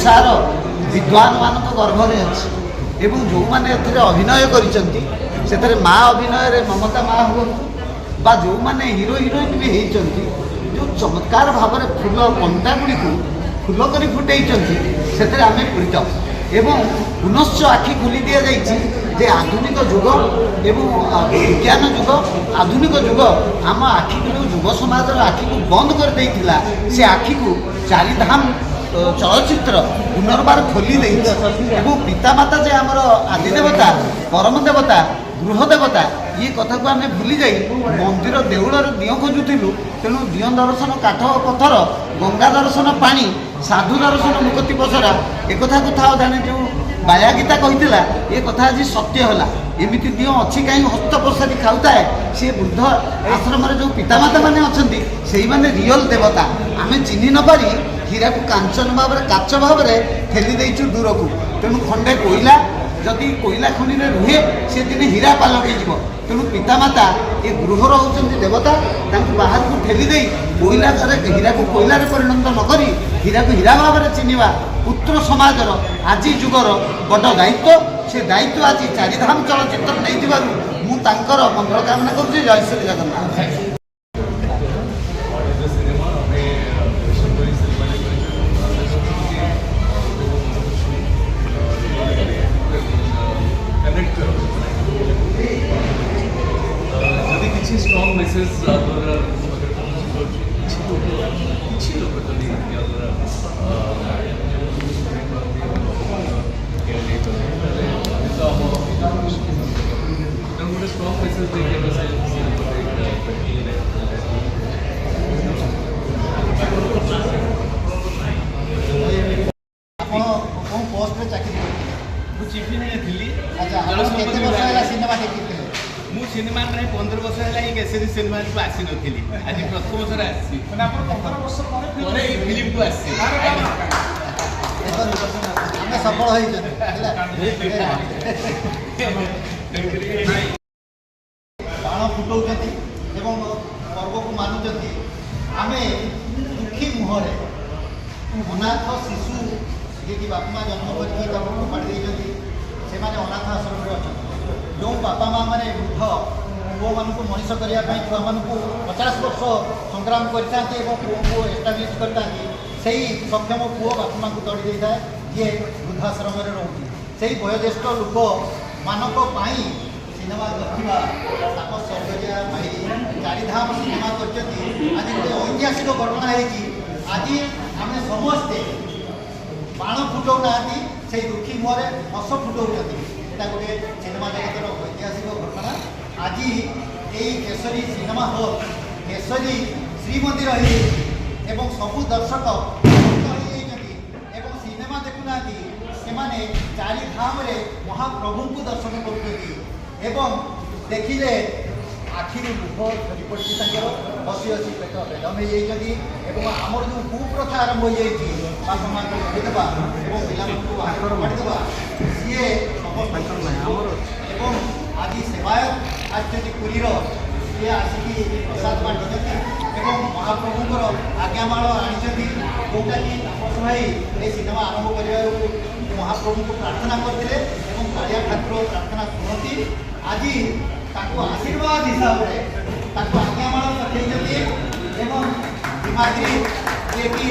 ओडार विद्वान मान गर्भरे अच्छी एवं जो मैंने अभिनय कर माँ अभिनय ममता माँ हूँ बा जो मैंने हिरो हिरोइन भी होती जो चमत्कार भाव में फूल कंटा गुड़ी फूल कर फुटे से आम पीड़ित एवं पुनश्च आखि खोली दि जाइए जे आधुनिक जुग एवं विज्ञान जुग आधुनिक जुग आम आखि को युव समाज आखि को बंद कर देइथिला से आखि को चारिधाम चलचित्र पुनर्बार खोली एवं पितामाता जे आमर आदिदेवता परम देवता गृह देवता ये कथा को आम भूली जाई मंदिर देउल दियो खोजुलु तेणु दियो दर्शन काठ पत्थर गंगा दर्शन पानी साधु दर्शन मुकति पसरा एक कथा को था जाने जो बाया गीता कही ये कथा आज सत्य है एमती दियो अच्छी कहीं हस्त प्रसादी खाऊए सी वृद्ध आश्रम जो पितामाता मैंने अच्छा से मैंने रियल देवता आम चिन्ह न पारी हीरा को कांचन भाव में काच भाव में ठेली देचु दूर को तेणु खंडे कोईला जदि कोईला खनि में रुहे से दिन हीरा पालट हो तेणु पितामाता ये गृहर होती देवता बाहर को ठेली दे कोईला हीरा को कोईला परिणत नक हीरा को हीरा भाव में चिन्हवा पुत्र समाजर आज जुगर बड़ दायित्व से दायित्व आज चारिधाम चलचित्र नहीं मुझे मंगल कामना करुँच जय श्री जगन्नाथ। स्ट्रॉन्ग मेसेज गोटे स्ट्रॉन्ग मेसेज पोस्ट चाकरी चीफ थी मु सिनेमा प्राय 15 वर्ष है केसरी सिनेमा को आसी नी आज प्रथम थर आसी फिल्म को आसी सफल बाण फुटाऊँ पर्व को मानुंट आम दुखी मुहर अनाथ शिशु जी कि बापा माँ जन्म करपाड़ी से अनाथ आश्रम अच्छा जो बापा माँ मैंने वृद्ध पुओ मान मनीष करने छुआ मान 50 वर्ष संग्राम करता पुओ को एस्टाब्लीश करता से सक्षम पुओ बापा माँ को दौड़ी दे था जी वृद्धाश्रम रोचे से वयोज्येष्ठ लोक मानी सिनेमा देखा स्वर्गरिया भाई चारिधाम सिनेमा कर आज गोटे ऐतिहासिक घटना है आज आम समस्ते बाण फुटाऊना से दुखी मुहर हस फुटाऊँ এটা गोटे सिनेमा जगतर ऐतिहासिक घटना आज यही केसरी सिनेमा हल केसरी श्रीमंदिर एवं सबू दर्शक एवं सिनेमा देखुना से चारिधाम महाप्रभु को दर्शन कर देखिले आखिर लुभ झरी पड़ी हसी हसी पेट बेदम हो आमर जो कुप्रथा आरंभ हो बापा माँ को छाड़ीदेवा और पिला सी एवं आज सेवायत आसती पुरीर सी आसिक प्रसाद बांटी महाप्रभुर आज्ञामाल आनी जोटा कि तापस भाई ये सिनेमा आरंभ कर महाप्रभु को प्रार्थना करते कालिया ठाकुर प्रार्थना शुणती आज आशीर्वाद हिसाब से आज्ञामाल पठे दिमागी ये कि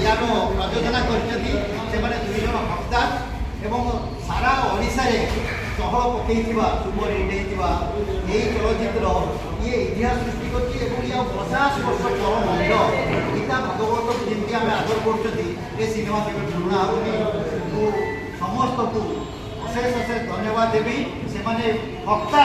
यार प्रयोजना कर दुई जन हकदार एवं सारा ओडिशा रे चहल पकईवा सुपर हिट यही चलचित्र ये इतिहास सृष्टि कर 50 वर्ष चल मंदिर गीता भागवत को जमी आम आदर कर सिनेमा केवल पुराणा हो समस्त को अशेष अशेष धन्यवाद देवी से वक्ता